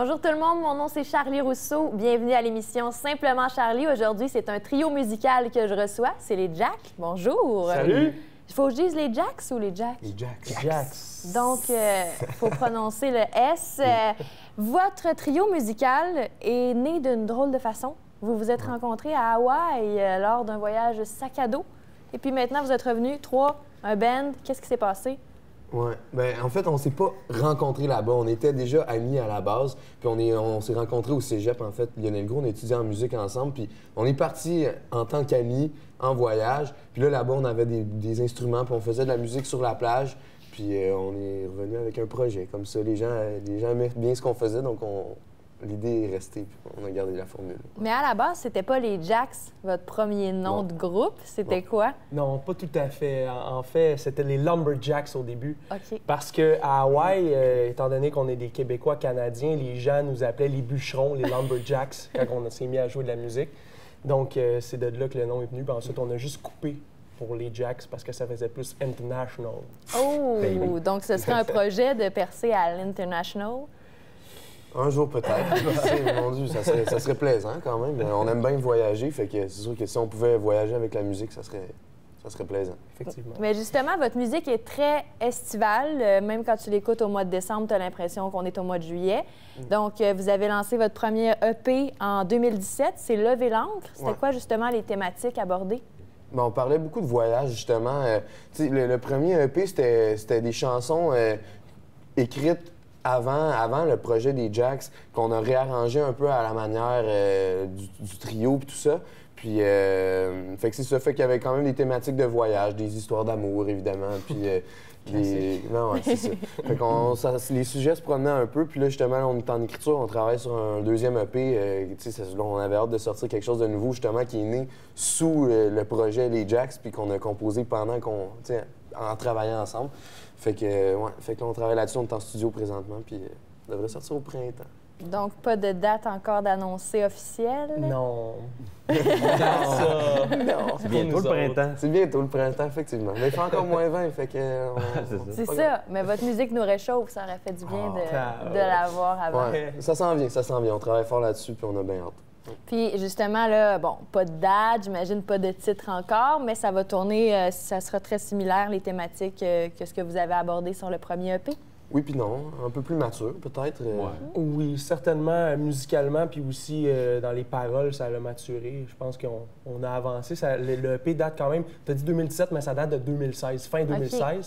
Bonjour tout le monde, mon nom c'est Charlie Rousseau. Bienvenue à l'émission Simplement Charlie. Aujourd'hui, c'est un trio musical que je reçois. C'est les Jacks. Bonjour. Salut. Il faut que je dise les Jacks ou les Jacks? Les Jacks. Donc, il faut prononcer le S. Votre trio musical est né d'une drôle de façon. Vous vous êtes rencontrés à Hawaï lors d'un voyage sac à dos. Et puis maintenant, vous êtes revenus, un band. Qu'est-ce qui s'est passé? Ouais. Ben, en fait, on s'est pas rencontrés là-bas. On était déjà amis à la base. Puis on s'est rencontrés au cégep, en fait. Lionel Gros, on a étudié en musique ensemble. Puis on est partis en tant qu'amis en voyage. Puis là-bas, on avait des instruments. Puis on faisait de la musique sur la plage. Puis on est revenu avec un projet. Comme ça, les gens aimaient bien ce qu'on faisait. Donc l'idée est restée. Puis on a gardé la formule. Mais à la base, c'était pas les Jacks, votre premier nom de groupe. C'était quoi? Non, pas tout à fait. En fait, c'était les Lumberjacks au début. OK. Parce qu'à Hawaï, étant donné qu'on est des Québécois canadiens, les gens nous appelaient les bûcherons, les Lumberjacks, quand on s'est mis à jouer de la musique. Donc, c'est de là que le nom est venu. Puis ensuite, on a juste coupé pour les Jacks parce que ça faisait plus international. Oh! Baby. Donc, ce serait un projet de percer à l'international? Un jour peut-être. Mon Dieu, ça serait plaisant quand même. On aime bien voyager. Fait que c'est sûr que si on pouvait voyager avec la musique, ça serait plaisant. Effectivement. Mais justement, votre musique est très estivale. Même quand tu l'écoutes au mois de décembre, tu as l'impression qu'on est au mois de juillet. Donc, vous avez lancé votre premier EP en 2017. C'est Lever l'ancre. C'était quoi justement les thématiques abordées? Bien, on parlait beaucoup de voyage, justement. Le premier EP, c'était des chansons écrites avant le projet des Jacks, qu'on a réarrangé un peu à la manière du trio et tout ça. Puis, fait que c'est ça, fait qu'il y avait quand même des thématiques de voyage, des histoires d'amour, évidemment. Puis, non, ouais, c'est ça. Fait qu'on, les sujets se promenaient un peu. Puis là, justement, on est en écriture, on travaille sur un deuxième EP. Là, on avait hâte de sortir quelque chose de nouveau, justement, qui est né sous le projet Les Jacks, puis qu'on a composé pendant en travaillant ensemble. Fait que, ouais, fait que là, on travaille là-dessus, on est en studio présentement, puis ça devrait sortir au printemps. Donc, pas de date encore d'annoncer officielle? Non. Non. C'est bientôt le printemps. C'est bientôt le printemps, effectivement. Mais il fait encore moins 20, fait que... C'est ça. Mais votre musique nous réchauffe. Ça aurait fait du bien de l'avoir avant. Ouais, ça s'en vient. On travaille fort là-dessus, puis on a bien hâte. Puis justement, là, bon, pas de date, j'imagine pas de titre encore, mais ça va tourner, ça sera très similaire, les thématiques, que ce que vous avez abordé sur le premier EP? Oui, puis non. Un peu plus mature, peut-être. Oui, certainement, musicalement, puis aussi dans les paroles, ça a maturé. Je pense qu'on a avancé. Le EP date quand même, tu as dit 2017, mais ça date de 2016, fin 2016. Okay.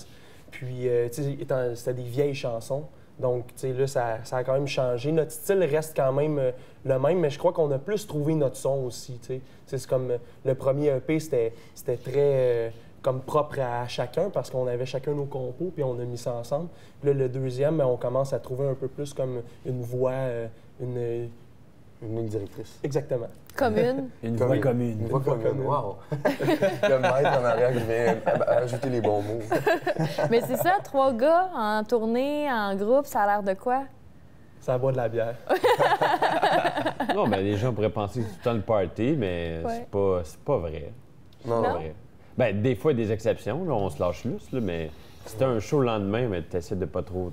Puis, tu sais, c'était des vieilles chansons. Donc, tu sais, là, ça a quand même changé. Notre style reste quand même le même, mais je crois qu'on a plus trouvé notre son aussi, tu sais. C'est comme le premier EP, c'était très comme propre à chacun parce qu'on avait chacun nos compos, puis on a mis ça ensemble. Puis là, le deuxième, on commence à trouver un peu plus comme une voix, une ligne directrice. Exactement. Commune. Une voix commune. Une voix commune, wow! Comme maître en arrière qui vient ajouter les bons mots. Mais c'est ça, 3 gars en tournée, en groupe, ça a l'air de quoi? Ça boit de la bière. Non, mais les gens pourraient penser que c'est tout le temps le party, mais c'est pas vrai. Non. C'est pas vrai. Bien, des fois, il y a des exceptions, là, on se lâche lousse, là, mais si t'as un show le lendemain, mais t'essaies de pas trop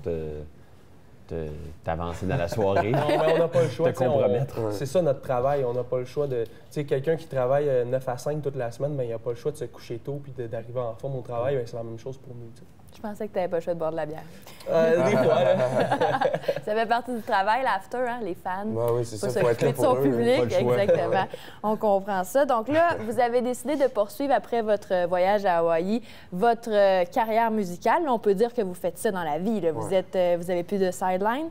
t'avancer dans la soirée. Non, mais on n'a pas le choix. Te compromettre. C'est ça notre travail. On n'a pas le choix de... Tu sais, quelqu'un qui travaille 9 à 5 toute la semaine, mais il n'a pas le choix de se coucher tôt puis d'arriver en forme au travail. C'est la même chose pour nous. T'sais. Je pensais que tu n'avais pas le choix de boire de la bière. Des fois, là. Ça fait partie du travail, l'after, hein, les fans. Oui, c'est ça. Faut s'occuper de son public, exactement. On comprend ça. Donc là, vous avez décidé de poursuivre après votre voyage à Hawaï votre carrière musicale. On peut dire que vous faites ça dans la vie. Là. Vous avez plus de sideline?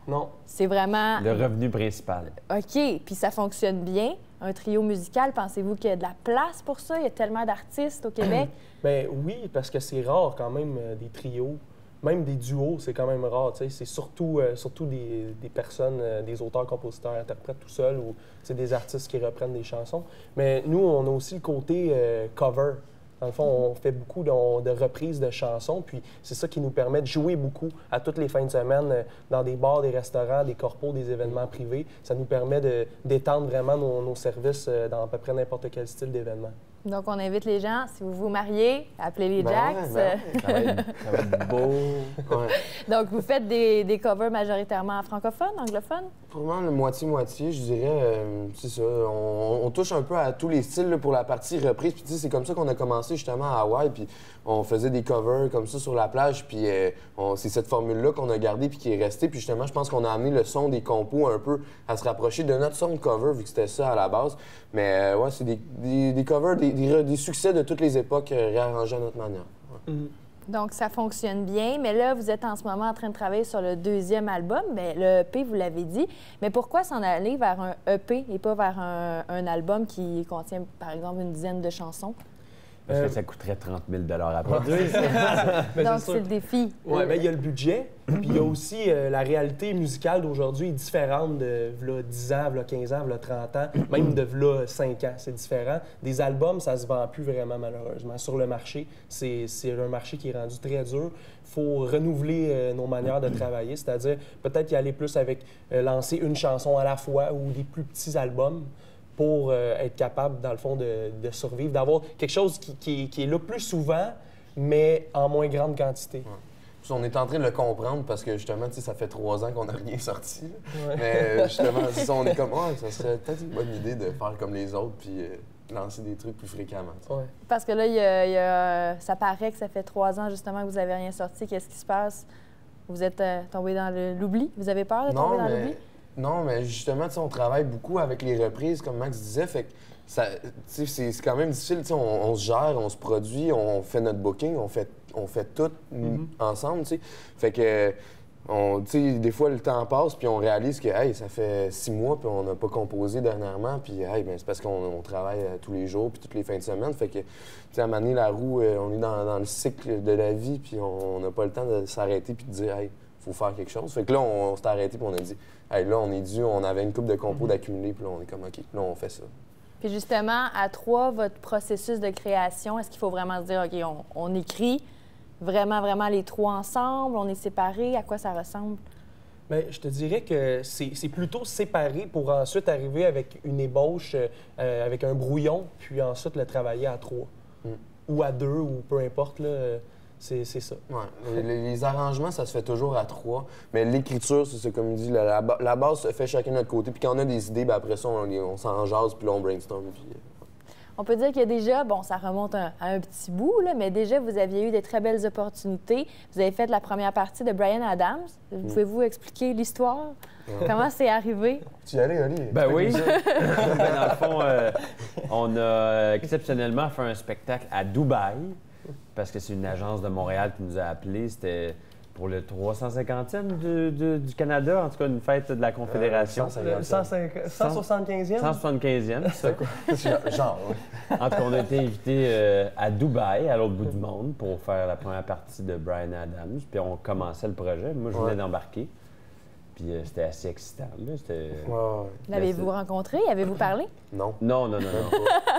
Non. C'est vraiment... Le revenu principal. OK. Puis ça fonctionne bien. Un trio musical, pensez-vous qu'il y a de la place pour ça? Il y a tellement d'artistes au Québec. Bien oui, parce que c'est rare quand même des trios. Même des duos, c'est quand même rare. C'est surtout des personnes, des auteurs, compositeurs, interprètes tout seuls ou des artistes qui reprennent des chansons. Mais nous, on a aussi le côté cover. Dans le fond, on fait beaucoup de reprises de chansons, puis c'est ça qui nous permet de jouer beaucoup à toutes les fins de semaine dans des bars, des restaurants, des corpos, des événements privés. Ça nous permet d'étendre vraiment nos services dans à peu près n'importe quel style d'événement. Donc, on invite les gens, si vous vous mariez, appelez les Ben Jacks. ouais, Ça va être beau. Ouais. Donc, vous faites des covers majoritairement francophones, anglophones? Probablement le moitié-moitié, je dirais. C'est ça. On touche un peu à tous les styles là, pour la partie reprise. Puis, tu sais, c'est comme ça qu'on a commencé justement à Hawaï. Puis, on faisait des covers comme ça sur la plage. Puis, c'est cette formule-là qu'on a gardée puis qui est restée. Puis, justement, je pense qu'on a amené le son des compos un peu à se rapprocher de notre son de cover, vu que c'était ça à la base. Mais, ouais, c'est des covers, des succès de toutes les époques réarrangés à notre manière. Ouais. Donc, ça fonctionne bien. Mais là, vous êtes en ce moment en train de travailler sur le 2e album. Bien, le EP, vous l'avez dit. Mais pourquoi s'en aller vers un EP et pas vers un album qui contient, par exemple, une dizaine de chansons? Parce que ça coûterait 30 000 à produire. Donc, c'est le défi. Oui, bien, il y a le budget, puis il y a aussi la réalité musicale d'aujourd'hui est différente de v'là 10 ans, v'là 15 ans, v'là 30 ans, même de v'là 5 ans. C'est différent. Des albums, ça se vend plus vraiment, malheureusement. Sur le marché, c'est un marché qui est rendu très dur. Il faut renouveler nos manières de travailler, c'est-à-dire peut-être y aller plus avec lancer une chanson à la fois ou des plus petits albums, pour être capable, dans le fond, de survivre, d'avoir quelque chose qui est là plus souvent, mais en moins grande quantité. Ouais. Puis on est en train de le comprendre parce que, justement, tu sais, ça fait 3 ans qu'on n'a rien sorti. Ouais. Mais, justement, c'est ça, on est comme, ouais, ça serait peut-être une bonne idée de faire comme les autres puis lancer des trucs plus fréquemment. Ouais. Parce que là, ça paraît que ça fait 3 ans, justement, que vous n'avez rien sorti. Qu'est-ce qui se passe? Vous êtes tombé dans l'oubli? Vous avez peur de tomber dans l'oubli? Non, mais justement, on travaille beaucoup avec les reprises, comme Max disait, fait que c'est quand même difficile. On se gère, on se produit, on fait notre booking, on fait tout ensemble. T'sais. Fait que, des fois, le temps passe, puis on réalise que hey, ça fait 6 mois, puis on n'a pas composé dernièrement, puis hey, ben, c'est parce qu'on travaille tous les jours, puis toutes les fins de semaine. Fait que, à un moment donné, la roue, on est dans le cycle de la vie, puis on n'a pas le temps de s'arrêter, puis de dire, hey, faut faire quelque chose. Fait que là, on s'est arrêté, puis on a dit, hey, là, on est dû, on avait une coupe de compos d'accumuler, puis là, on est comme, OK, là, on fait ça. Puis justement, à 3, votre processus de création, est-ce qu'il faut vraiment se dire, OK, on écrit vraiment les 3 ensemble, on est séparés, à quoi ça ressemble? Bien, je te dirais que c'est plutôt séparé pour ensuite arriver avec une ébauche, avec un brouillon, puis ensuite le travailler à 3. Ou à 2, ou peu importe, là. C'est ça. Ouais. Les arrangements, ça se fait toujours à 3. Mais l'écriture, c'est comme il dit, la base se fait chacun de notre côté. Puis quand on a des idées, bien, après ça, on s'en jase, puis là, on brainstorm. Puis... On peut dire qu'il y a déjà, bon, ça remonte à un petit bout, là, mais déjà, vous aviez eu des très belles opportunités. Vous avez fait la première partie de Bryan Adams. Pouvez-vous expliquer l'histoire? Comment c'est arrivé? Tu y allais, Oli? Ben oui. Ben, dans le fond, on a exceptionnellement fait un spectacle à Dubaï. Parce que c'est une agence de Montréal qui nous a appelés. C'était pour le 350e du Canada, en tout cas une fête de la Confédération. 175e? 175e, c'est quoi? Genre, oui. En tout cas, on a été invités à Dubaï, à l'autre bout du monde, pour faire la première partie de Bryan Adams. Puis on commençait le projet. Moi, je venais d'embarquer. Puis c'était assez excitant. L'avez-vous rencontré? Avez-vous parlé? Non. Non.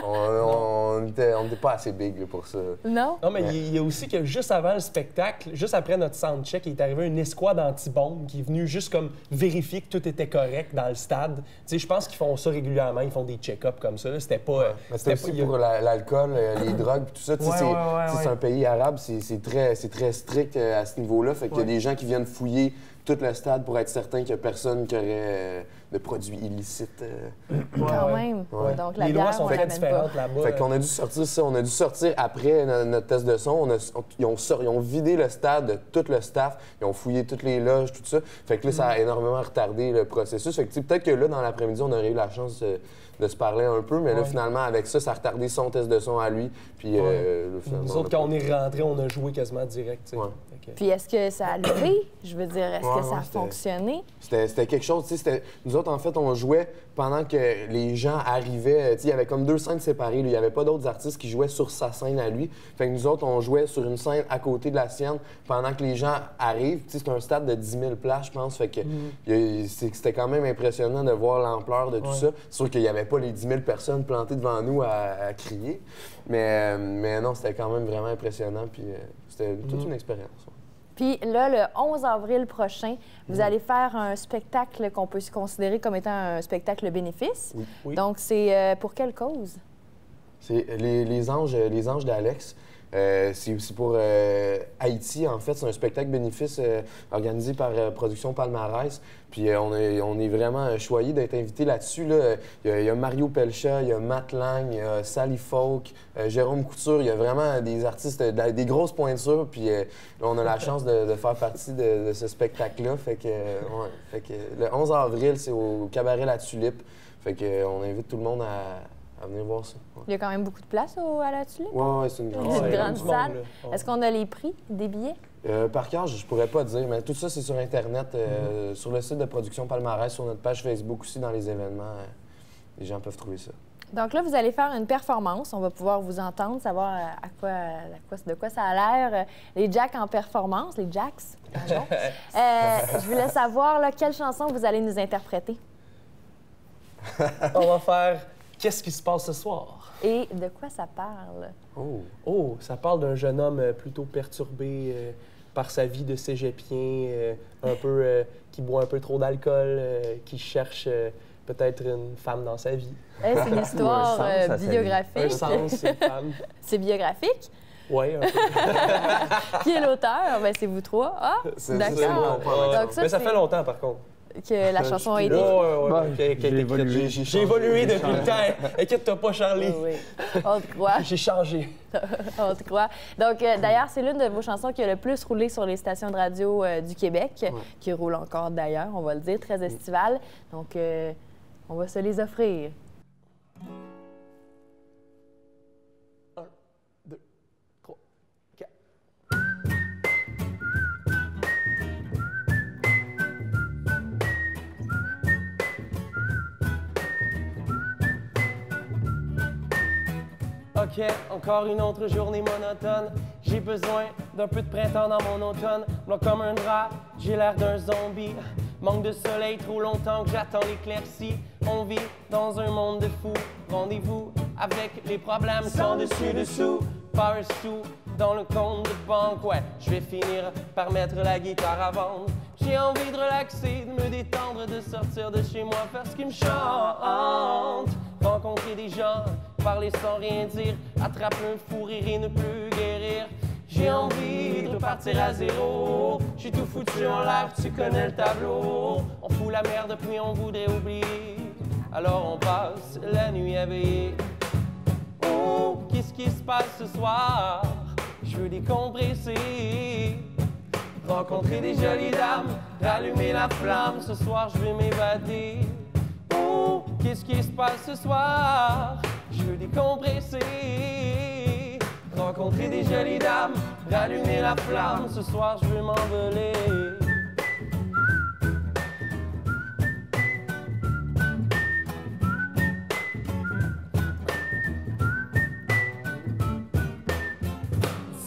On n'était pas assez big là, pour ça. Non? Non, mais il y a aussi que juste avant le spectacle, juste après notre soundcheck, il est arrivé une escouade anti-bombe qui est venue juste comme vérifier que tout était correct dans le stade. Tu sais, je pense qu'ils font ça régulièrement, ils font des check-ups comme ça. C'était pas... C'était aussi pour l'alcool, les drogues, tout ça. C'est un pays arabe, c'est très strict à ce niveau-là. Fait qu'il y a des gens qui viennent fouiller tout le stade pour être certain qu'il n'y a personne qui aurait de produits illicites. Quand même. Ouais. Donc, la les bière, lois sont très différentes là-bas. Fait qu'on a dû sortir ça. On a dû sortir après notre test de son. Ils ont vidé le stade de tout le staff. Ils ont fouillé toutes les loges, tout ça. Fait que là, ça a énormément retardé le processus. Fait que peut-être que là, dans l'après-midi, on aurait eu la chance de se parler un peu, mais là, finalement, avec ça, ça a retardé son test de son à lui. Puis, nous autres, quand on est rentrés, on a joué quasiment direct. Puis, est-ce que ça a levé? Je veux dire, est-ce que ça a fonctionné? C'était quelque chose, tu sais, nous autres, en fait, on jouait pendant que les gens arrivaient. Tu sais, il y avait comme 2 scènes séparées. Il n'y avait pas d'autres artistes qui jouaient sur sa scène à lui. Fait que nous autres, on jouait sur une scène à côté de la sienne pendant que les gens arrivent. Tu sais, c'est un stade de 10 000 places, je pense. Fait que c'était quand même impressionnant de voir l'ampleur de tout ça. C'est sûr qu'il n'y avait pas les 10 000 personnes plantées devant nous à crier. Mais non, c'était quand même vraiment impressionnant. Puis c'était toute une expérience. Puis là, le 11 avril prochain, vous allez faire un spectacle qu'on peut se considérer comme étant un spectacle bénéfice. Oui. Donc, c'est pour quelle cause? C'est les anges d'Alex. C'est pour Haïti, en fait. C'est un spectacle bénéfice organisé par Production Palmarès. Puis on est vraiment choyés d'être invités là-dessus. Là. Il y a Mario Pelcha, il y a Matt Lang, il y a Sally Folk, Jérôme Couture. Il y a vraiment des artistes, des grosses pointures. Puis là, on a la chance de faire partie de ce spectacle-là. Fait que le 11 avril, c'est au Cabaret La Tulipe. Fait que on invite tout le monde à venir voir ça. Ouais. Il y a quand même beaucoup de place à la Tulipe. Oui, c'est une grande Une salle. grande salle. Est-ce qu'on a les prix des billets? Par cœur, je pourrais pas dire, mais tout ça, c'est sur Internet, sur le site de Production Palmarès, sur notre page Facebook aussi, dans les événements. Les gens peuvent trouver ça. Donc là, vous allez faire une performance. On va pouvoir vous entendre, savoir de quoi ça a l'air. Les Jacks en performance, les Jacks, pardon. Je voulais savoir là, quelle chanson vous allez nous interpréter. On va faire Qu'est-ce qui se passe ce soir? Et de quoi ça parle? Oh, ça parle d'un jeune homme plutôt perturbé par sa vie de cégepien, qui boit un peu trop d'alcool, qui cherche peut-être une femme dans sa vie. C'est une histoire biographique. Un sens, une femme. C'est biographique? Oui, un peu. Qui est l'auteur? Ben, c'est vous trois. Ah, d'accord. Mais ça fait longtemps, par contre. Que la chanson a été. J'ai évolué depuis le temps. Inquiète-toi pas, Charlie. Oui. On te croit. J'ai changé. On te croit. Donc, d'ailleurs, c'est l'une de vos chansons qui a le plus roulé sur les stations de radio du Québec, qui roule encore d'ailleurs, on va le dire, très estivale. Donc, on va se les offrir. 1, 2, 3, 4. OK, encore une autre journée monotone. J'ai besoin d'un peu de printemps dans mon automne. Blanc comme un drap, j'ai l'air d'un zombie. Manque de soleil, trop longtemps que j'attends l'éclaircie. On vit dans un monde de fous. Rendez-vous avec les problèmes sans dessus-dessous. Pas un sou dans le compte de banque. Ouais, je vais finir par mettre la guitare à vendre. J'ai envie de relaxer, de me détendre, de sortir de chez moi, faire ce qui me chante. Rencontrer des gens, parler sans rien dire, attraper un fou rire et ne plus guérir. J'ai envie de repartir à zéro. J'ai tout foutu en l'air, tu connais le tableau. On fout la merde puis on voudrait oublier. Alors on passe la nuit à veiller. Oh, qu'est-ce qui se passe ce soir? Je veux décompresser. Rencontrer des jolies dames, rallumer la flamme. Ce soir je vais m'évader. Oh, qu'est-ce qui se passe ce soir? Je veux décompresser. Rencontrer des jolies dames, rallumer la flamme. Ce soir, je veux m'envoler.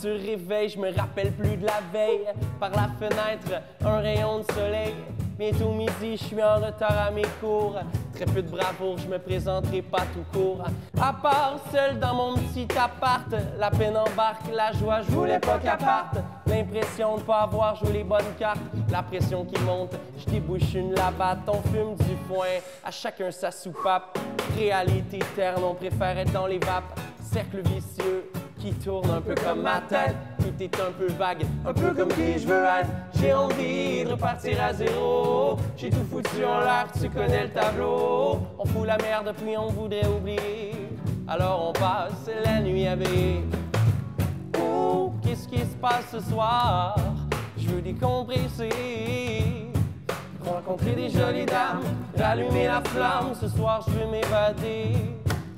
Se réveille, je me rappelle plus de la veille. Par la fenêtre, un rayon de soleil. Bientôt midi, je suis en retard à mes cours. Très peu de bravoure, je me présenterai pas tout court. À part seul dans mon petit appart, la peine embarque, la joie, je voulais pas qu'elle parte. L'impression de pas avoir joué les bonnes cartes, la pression qui monte, je débouche une lavate, on fume du foin, à chacun sa soupape. Réalité terne, on préfère être dans les vapes. Cercle vicieux qui tourne un peu comme ma tête. Tout est un peu vague, un peu comme qui je veux être. J'ai envie de repartir à zéro. J'ai tout foutu en l'air, tu connais le tableau. On fout la merde puis on voudrait oublier. Alors on passe la nuit à veiller. Oh, qu'est-ce qui se passe ce soir? Je veux décompresser. Rencontrer des jolies dames, rallumer la flamme. Ce soir je veux m'évader.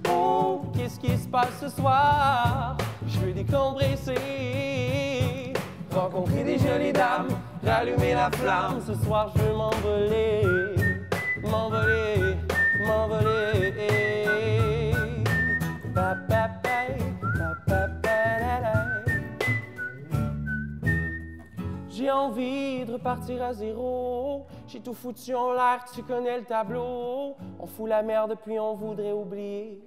Oh, qu'est-ce qui se passe ce soir? Je veux décompresser. Rencontrer des jolies dames, rallumer la flamme. Ce soir, je veux m'envoler. M'envoler, m'envoler. J'ai envie de repartir à zéro. J'ai tout foutu en l'air, tu connais le tableau. On fout la merde puis on voudrait oublier.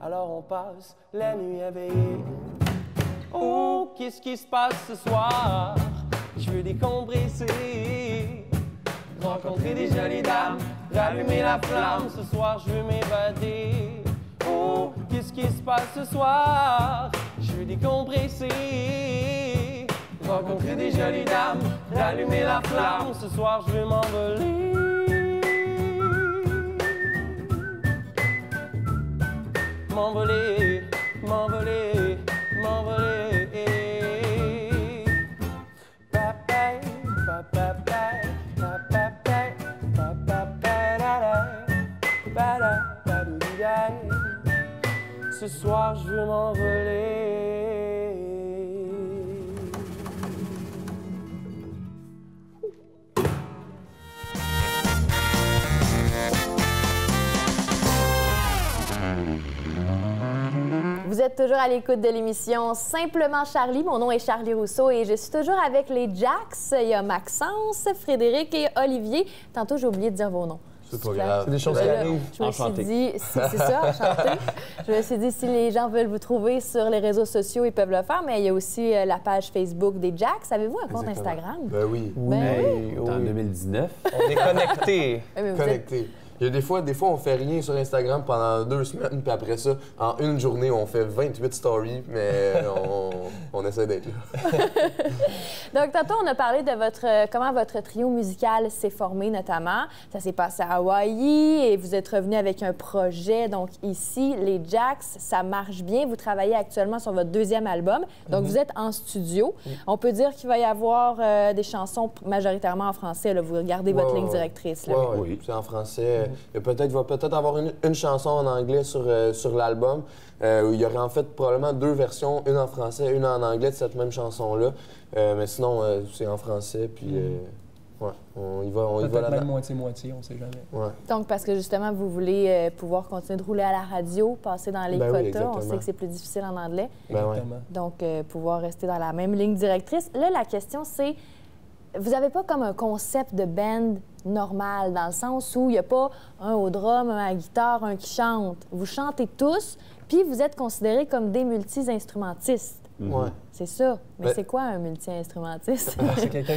Alors on passe la nuit à veiller. Oh, qu'est-ce qui se passe ce soir? Je veux décompresser. Rencontrer des jolies dames, rallumer la flamme. Ce soir je veux m'évader. Oh, qu'est-ce ce qui se passe ce soir. Je veux décompresser, rencontrer des jolies dames, rallumer la flamme. Ce soir, je veux m'envoler. M'envoler, m'envoler, m'envoler. Papay, papapay, papapay, papapay, da-da, ba-da-ba-dou-di-daï. Ce soir, je veux m'envoler. Vous êtes toujours à l'écoute de l'émission Simplement Charlie. Mon nom est Charlie Rousseau et je suis toujours avec les Jacks. Il y a Maxence, Frédéric et Olivier. Tantôt, j'ai oublié de dire vos noms. C'est pas grave. C'est des choses qui arrivent. Je me suis dit, c'est ça, enchanté. Je me suis dit, si les gens veulent vous trouver sur les réseaux sociaux, ils peuvent le faire, mais il y a aussi la page Facebook des Jacks. Avez-vous un compte Exactement. Instagram? Ben oui. Ben oui. En 2019. On est connectés. Oui, mais vous êtes- Connecté. Il y a des fois, on fait rien sur Instagram pendant 2 semaines, puis après ça, en une journée, on fait 28 stories, mais on essaie d'être là. Donc, tantôt, on a parlé de comment votre trio musical s'est formé, notamment. Ça s'est passé à Hawaï et vous êtes revenu avec un projet. Donc, ici, les Jacks, ça marche bien. Vous travaillez actuellement sur votre 2e album. Donc, vous êtes en studio. On peut dire qu'il va y avoir des chansons majoritairement en français. Là. Vous regardez votre ligne directrice. Là. Ouais, Oui. c'est en français. Il va peut-être avoir une chanson en anglais sur l'album. Il y aurait en fait probablement 2 versions, une en français, une en anglais de cette même chanson-là. Mais sinon, c'est en français, puis ouais, on y va Peut-être là-dedans. même moitié-moitié, on sait jamais. Ouais. Donc, parce que justement, vous voulez pouvoir continuer de rouler à la radio, passer dans les Ben oui, quotas. On exactement. sait que c'est plus difficile en anglais. Ben ouais. Exactement. Donc, pouvoir rester dans la même ligne directrice. Là, la question, c'est, vous n'avez pas comme un concept de band normal, dans le sens où il n'y a pas un au drum, un à la guitare, un qui chante. Vous chantez tous, puis vous êtes considérés comme des multi-instrumentistes. Ouais. C'est ça. Mais Ben- c'est quoi un multi-instrumentiste? C'est quelqu'un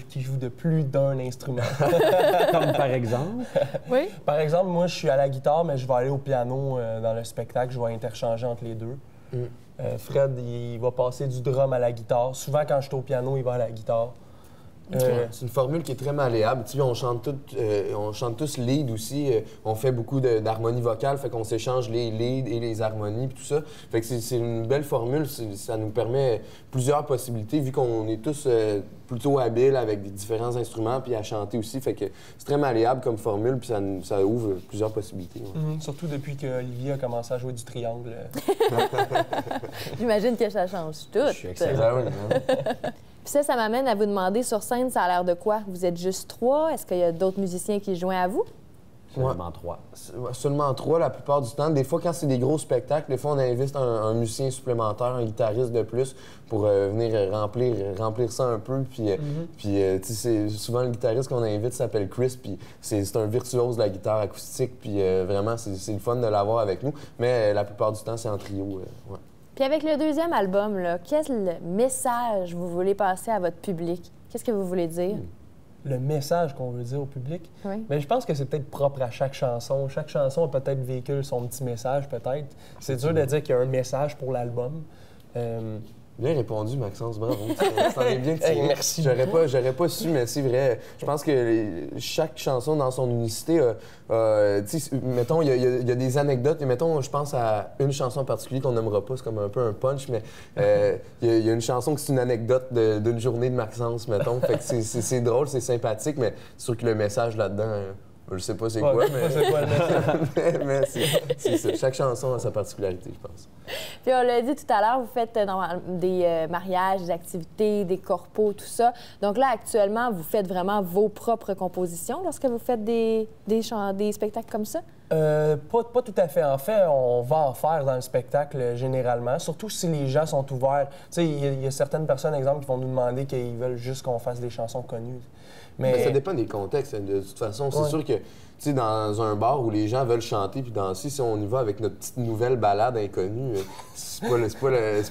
qui joue de plus d'un instrument. Comme par exemple. Oui. Par exemple, moi, je suis à la guitare, mais je vais aller au piano dans le spectacle. Je vais interchanger entre les deux. Fred, il va passer du drum à la guitare. Souvent, quand je suis au piano, il va à la guitare. C'est une formule qui est très malléable. Tu sais, on chante tous lead aussi. On fait beaucoup d'harmonie vocale, fait qu'on s'échange les leads et les harmonies puis tout ça. Fait que c'est une belle formule. Ça nous permet plusieurs possibilités vu qu'on est tous plutôt habiles avec des différents instruments puis à chanter aussi. Fait que c'est très malléable comme formule puis ça ouvre plusieurs possibilités. Ouais. Surtout depuis qu'Olivier a commencé à jouer du triangle. J'imagine que ça change tout. Je suis excellent. Ben oui, hein. Puis ça m'amène à vous demander, sur scène, ça a l'air de quoi? Vous êtes juste 3? Est-ce qu'il y a d'autres musiciens qui joignent à vous? Seulement 3. Seulement 3 la plupart du temps. Des fois, quand c'est des gros spectacles, des fois, on invite un musicien supplémentaire, un guitariste de plus pour venir remplir ça un peu. Puis, tu sais, souvent, le guitariste qu'on invite s'appelle Chris, puis c'est un virtuose de la guitare acoustique. Puis vraiment, c'est le fun de l'avoir avec nous. Mais la plupart du temps, c'est en trio. Ouais. Puis avec le 2e album, là, quel message vous voulez passer à votre public? Qu'est-ce que vous voulez dire? Le message qu'on veut dire au public. Oui. Mais je pense que c'est peut-être propre à chaque chanson. Chaque chanson peut-être véhicule son petit message, peut-être. C'est dur de dire qu'il y a un message pour l'album. Bien répondu, Maxence, bravo. Ça en est bien tiré. Hey, merci. J'aurais pas su, mais c'est vrai. Je pense que chaque chanson dans son unicité, tu sais, mettons, il y a des anecdotes. Et mettons, je pense à une chanson en particulier qu'on n'aimera pas, c'est comme un peu un punch, mais il y a une chanson qui c'est une anecdote d'une journée de Maxence, mettons. Fait que c'est drôle, c'est sympathique, mais c'est sûr que le message là-dedans, je sais pas c'est quoi, mais, C'est quoi le message? mais c'est ça. Chaque chanson a sa particularité, je pense. Puis on l'a dit tout à l'heure, vous faites des mariages, des activités, des corpos, tout ça. Donc là, actuellement, vous faites vraiment vos propres compositions lorsque vous faites des spectacles comme ça? Pas tout à fait. En fait, on va en faire dans le spectacle généralement, surtout si les gens sont ouverts. Tu sais, il y a certaines personnes, exemple, qui vont nous demander qu'ils veulent juste qu'on fasse des chansons connues. Mais ça dépend des contextes. De toute façon, c'est sûr que sais, dans un bar où les gens veulent chanter puis danser, si on y va avec notre petite nouvelle balade inconnue, c'est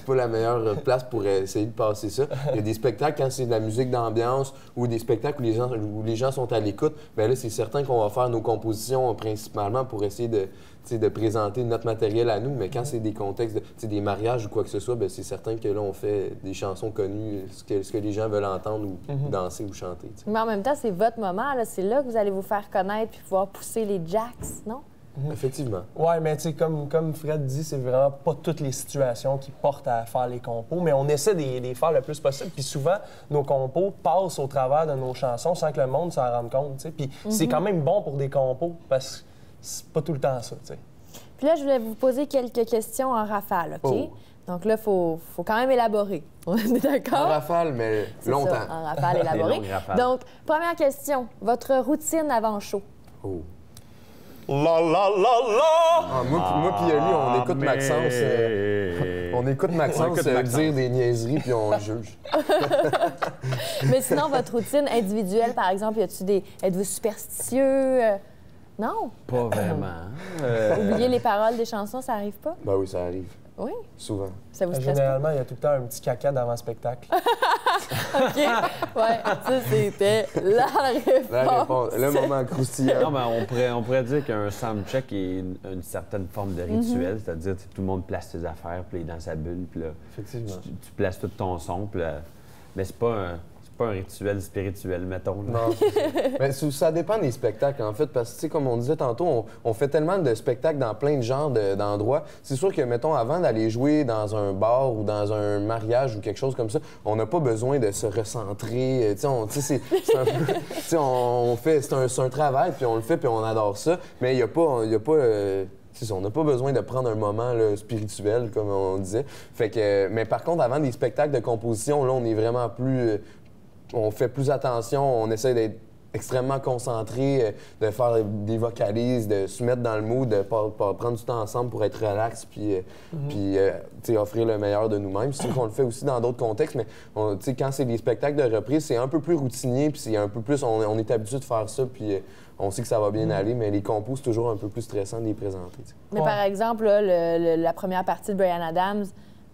pas la meilleure place pour essayer de passer ça. Il y a des spectacles quand c'est de la musique d'ambiance ou des spectacles où les gens sont à l'écoute, bien là, c'est certain qu'on va faire nos compositions principalement pour essayer de présenter notre matériel à nous, mais quand c'est des contextes, des mariages ou quoi que ce soit, bien, c'est certain que là, on fait des chansons connues, ce que les gens veulent entendre ou danser ou chanter. T'sais. Mais en même temps, c'est votre moment, là. C'est là que vous allez vous faire connaître puis pouvoir pousser les Jacks, non? Effectivement. Oui, mais tu sais, comme Fred dit, c'est vraiment pas toutes les situations qui portent à faire les compos, mais on essaie de les faire le plus possible. Puis souvent, nos compos passent au travers de nos chansons sans que le monde s'en rende compte, tu sais. Puis c'est quand même bon pour des compos parce que c'est pas tout le temps ça, tu sais. Puis là, je voulais vous poser quelques questions en rafale, OK? Oh. Donc là, il faut quand même élaborer. On est d'accord? En rafale, mais C'est longtemps. ça, en rafale élaboré. Des longues rafales. Donc, première question. Votre routine avant show? Oh. La la la la! Ah, moi puis Oli, on écoute Maxence. On écoute Maxence dire des niaiseries puis on juge. Mais sinon, votre routine individuelle, par exemple, êtes-vous superstitieux? Non? Pas vraiment. Oublier les paroles des chansons, ça arrive pas? Ben oui, ça arrive. Oui? Souvent. Ça vous stresse pas? Généralement, il y a tout le temps un petit caca d'avant le spectacle. OK. Ouais, ça, c'était la réponse. La réponse, le moment croustillant. Non, mais on pourrait dire qu'un soundcheck est une certaine forme de rituel, c'est-à-dire que tout le monde place ses affaires, puis il est dans sa bulle, puis là, Effectivement. tu places tout ton son, puis là, mais c'est pas un rituel spirituel, mettons. Là. Non, mais ça dépend des spectacles, en fait, parce que, tu sais, comme on disait tantôt, on fait tellement de spectacles dans plein de genres d'endroits. C'est sûr que, mettons, avant d'aller jouer dans un bar ou dans un mariage ou quelque chose comme ça, on n'a pas besoin de se recentrer. Tu sais, c'est un travail, puis on le fait, puis on adore ça, mais il n'y a pas c'est ça, on n'a pas besoin de prendre un moment là, spirituel, comme on disait. Fait que, mais par contre, avant des spectacles de composition, là, on est vraiment plus... on fait plus attention, on essaie d'être extrêmement concentré, de faire des vocalises, de se mettre dans le mood, de prendre du temps ensemble pour être relax, puis offrir le meilleur de nous-mêmes. C'est sûr qu'on le fait aussi dans d'autres contextes, mais quand c'est des spectacles de reprise, c'est un peu plus routinier, puis c'est un peu plus, on est habitué de faire ça, puis on sait que ça va bien aller, mais les compos, c'est toujours un peu plus stressant de les présenter. T'sais. Mais par exemple, là, la première partie de Bryan Adams,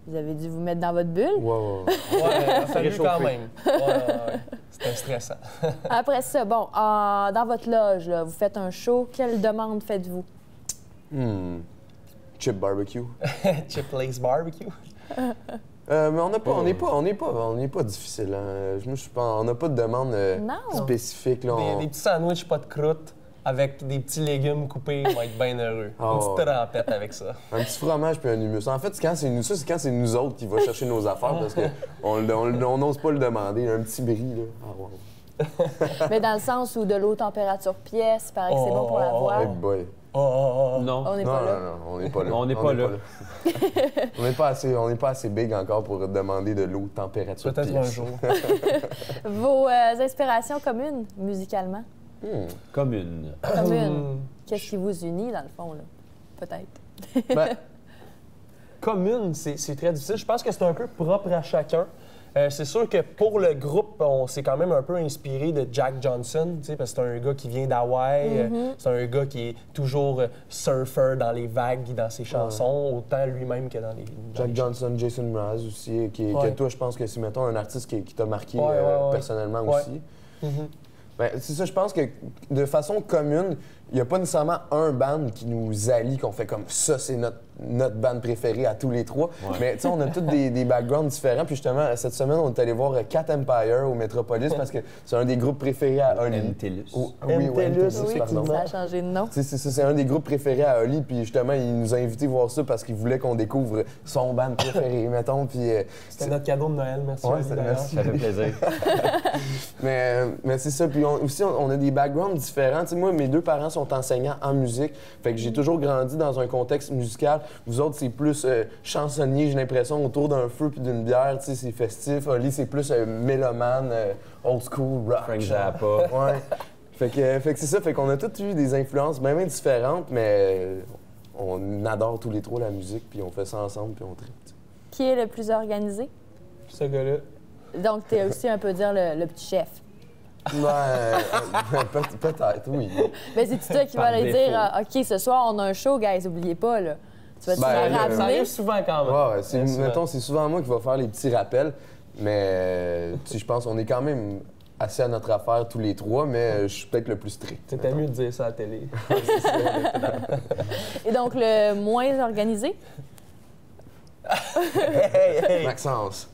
vous avez dû vous mettre dans votre bulle. Ouais. Ouais, il a fallu réchauffé. quand même. Ouais. C'était stressant. Après ça, bon, dans votre loge, là, vous faites un show. Quelle demande faites-vous? Chip barbecue. Chip Lace Barbecue. Mais on n'est pas difficile. Hein. Je suis pas, on n'a pas de demande spécifique. Là, Des petits sandwichs pas de croûte avec des petits légumes coupés, on va être bien heureux. Une petite trempette avec ça. Un petit fromage puis un hummus. En fait, c'est quand c'est nous autres qui va chercher nos affaires parce qu'on n'ose pas le demander. Un petit brie, là. Ah, wow. Mais dans le sens où de l'eau température pièce, paraît que c'est bon pour la voix. Hey boy. Non. On n'est Non, pas là. non, on n'est pas là. On n'est pas là. On n'est pas assez big encore pour demander de l'eau température. Peut-être pièce. un jour. Vos inspirations communes, musicalement? Commune. Communes. Qu'est-ce qui vous unit, dans le fond, là? Peut-être. Ben, Commune, c'est très difficile. Je pense que c'est un peu propre à chacun. C'est sûr que pour le groupe, on s'est quand même un peu inspiré de Jack Johnson, parce que c'est un gars qui vient d'Hawaï, c'est un gars qui est toujours surfer dans les vagues, dans ses chansons, autant lui-même que dans les... Jack Johnson, Jason Mraz aussi, que toi, je pense que c'est, mettons, un artiste qui t'a marqué personnellement aussi. Ben, c'est ça, je pense que de façon commune, il n'y a pas nécessairement un band qui nous allie, qu'on fait comme ça, c'est notre band préférée à tous les trois. Ouais. Mais tu sais, on a tous des backgrounds différents. Puis justement, cette semaine, on est allé voir Cat Empire au Metropolis parce que c'est un des groupes préférés à Oli. MTELUS. Oui, pardon. Ça a changé de nom. C'est un des groupes préférés à Oli. Puis justement, il nous a invités voir ça parce qu'il voulait qu'on découvre son band préféré, mettons. Puis c'était notre cadeau de Noël, merci. Ouais, merci. Ça fait plaisir. mais c'est ça. Puis aussi, on a des backgrounds différents. Tu sais, moi, mes deux parents sont enseignants en musique. Fait que j'ai toujours grandi dans un contexte musical. Vous autres, c'est plus chansonnier, j'ai l'impression, autour d'un feu puis d'une bière. Tu sais, c'est festif. Oli, c'est plus mélomane, old school, rock. Frank Zappa. Ouais. Fait que c'est ça. Fait qu'on a tous eu des influences bien différentes, mais on adore tous les trois la musique, puis on fait ça ensemble, puis on tripe. Qui est le plus organisé? Ce gars-là. Donc, tu es aussi un peu dire le petit chef. Peut-être, oui. Ben, c'est toi qui vas Par aller défaut. dire OK, ce soir, on a un show, guys, oubliez pas, là. Tu vas te Ben, faire là, Ça rappeler. arrive souvent quand même. Ouais, c'est souvent moi qui va faire les petits rappels, mais je pense qu'on est quand même assez à notre affaire tous les trois, mais je suis peut-être le plus strict. C'était mieux de dire ça à la télé. Et donc, le moins organisé? Hey! Maxence,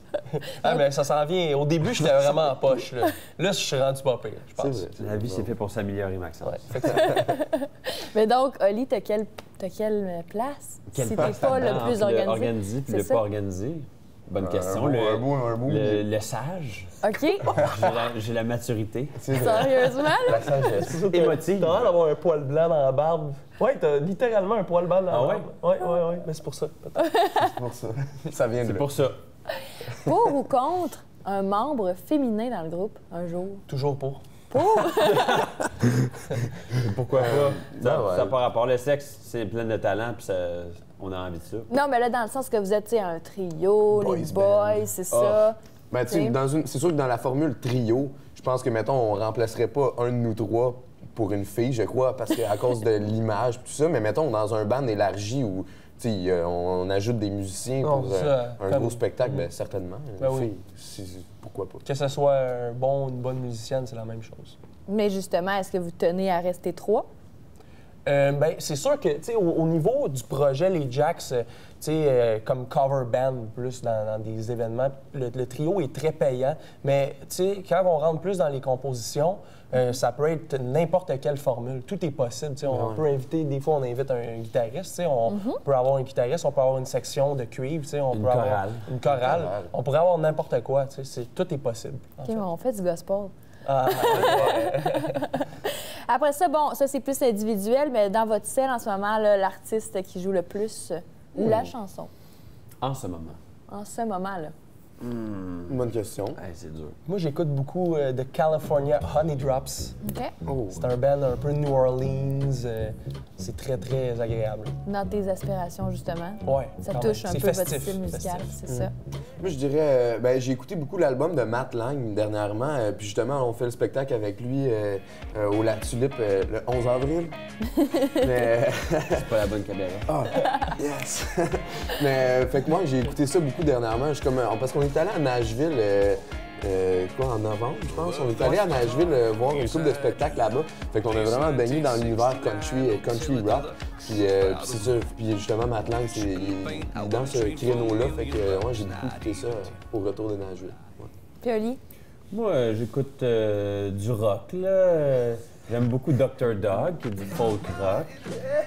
Ah, mais ça s'en vient. Au début, j'étais vraiment en poche. Là, je suis rendu pas pire, je c'est pense. vrai. La vie, c'est fait pour s'améliorer, Maxence. Ouais, effectivement. Mais donc, Oli, t'as quelle place? Quelle si place t'es pas là-dedans le plus entre organisé. puis C'est le ça. pas organisé? Bonne question. un beau. Le sage. OK? J'ai la maturité. C'est vrai. Sérieusement, là? La sagesse. Émotive. T'as l'air d'avoir un poil blanc dans la barbe. Ouais, t'as littéralement un poil blanc dans la Ah ouais? barbe. Ouais. Mais c'est pour ça, peut-être. C'est pour ça. Ça vient de C'est là. pour ça. Pour ou contre un membre féminin dans le groupe, un jour? Toujours pour. Pourquoi pas? Ça ouais. n'a pas rapport. Le sexe, c'est plein de talent, puis on a envie de ça. Non, mais là, dans le sens que vous êtes, tu sais, un trio, Boys les band. boys, c'est ça. Ben, tu sais, c'est sûr que dans la formule trio, je pense que, mettons, on remplacerait pas un de nous trois pour une fille, je crois, parce qu'à cause de l'image tout ça, mais mettons, dans un band élargi où, tu sais, on ajoute des musiciens Non, pour ça, un comme- gros spectacle, ben, certainement. Ben Une oui. fille, pourquoi pas? Que ce soit un bon ou une bonne musicienne, c'est la même chose. Mais justement, est-ce que vous tenez à rester 3? Ben, c'est sûr que, tu sais, au niveau du projet, les Jacks, tu sais, comme cover band, plus dans des événements, le trio est très payant. Mais, tu sais, quand on rentre plus dans les compositions, ça peut être n'importe quelle formule. Tout est possible. Tu sais, on Ouais. peut inviter, des fois, on invite un guitariste. Tu sais, on peut avoir un guitariste, on peut avoir une section de cuivre, tu sais, on Une peut avoir chorale. une chorale. chorale. On pourrait avoir n'importe quoi. Tu sais, tout est possible. en OK, fait. mais on fait du gospel. Ah, Après ça, bon, ça, c'est plus individuel, mais dans votre scène, en ce moment, là, l'artiste qui joue le plus ou la chanson, En ce moment. en ce moment, là. Une bonne question. Hey, c'est dur. moi, j'écoute beaucoup de California Honey Drops. OK? Oh. C'est un band un peu New Orleans. C'est très, très agréable. Dans tes aspirations, justement. Ouais. Ça quand touche même. un C'est peu votre festif, style musical, festif. c'est ça. Moi, je dirais, ben, j'ai écouté beaucoup l'album de Matt Lang dernièrement, puis justement, on fait le spectacle avec lui au La Tulipe le 11 avril. Mais, C'est pas la bonne caméra. ah, yes! Mais, fait que moi, j'ai écouté ça beaucoup dernièrement. Je suis comme, parce qu'on est allé à Nashville, en novembre, je pense. On est allé à Nashville voir une couple de spectacles là-bas. Fait qu'on a vraiment baigné dans l'univers country rock. Puis c'est ça. Puis justement, Matt Lang, il est dans ce créneau-là. Fait que moi, j'ai beaucoup écouté ça au retour de Nashville. Ouais. Puis Oli? Moi, j'écoute du rock, là. J'aime beaucoup Dr. Dog, qui est du folk rock.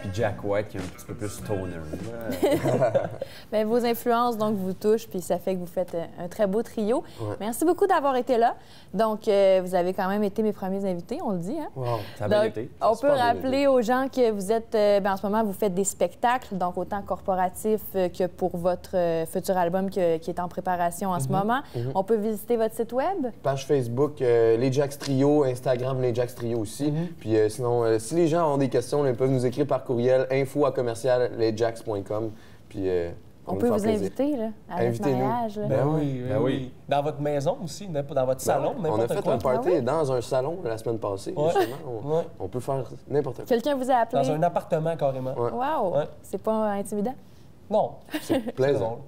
Puis Jack White, qui est un petit peu plus stoner. là. Bien, vos influences, donc, vous touchent, puis ça fait que vous faites un très beau trio. Ouais. Merci beaucoup d'avoir été là. Donc, vous avez quand même été mes premiers invités, on le dit, hein? Wow. Ça a bien Donc, été. on Ça peut a super bien rappeler aux gens que vous êtes, en ce moment, vous faites des spectacles, donc autant corporatifs que pour votre futur album qui est en préparation en ce moment. On peut visiter votre site web. Page Facebook, Les Jacks Trio, Instagram, Les Jacks Trio aussi. Puis sinon, si les gens ont des questions, là, ils peuvent nous écrire par courriel info@commercial-lesjacks.com. Puis On nous peut faire vous plaisir. inviter là, à votre Invitez-nous. mariage. là. Ben Ben oui. Dans votre maison aussi, dans votre salon, on a n'importe fait quoi. un party Ah oui? dans un salon la semaine passée, Ouais. justement. Ouais. On peut faire n'importe quoi. Quelqu'un vous a appelé? Dans un appartement, carrément. Ouais. Wow! Ouais. C'est pas intimidant? Non. C'est C'est plaisant. drôle.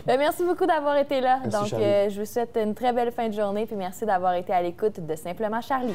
Ben, merci beaucoup d'avoir été là. Merci, Donc, Charlie. je vous souhaite une très belle fin de journée, puis merci d'avoir été à l'écoute de Simplement Charlie.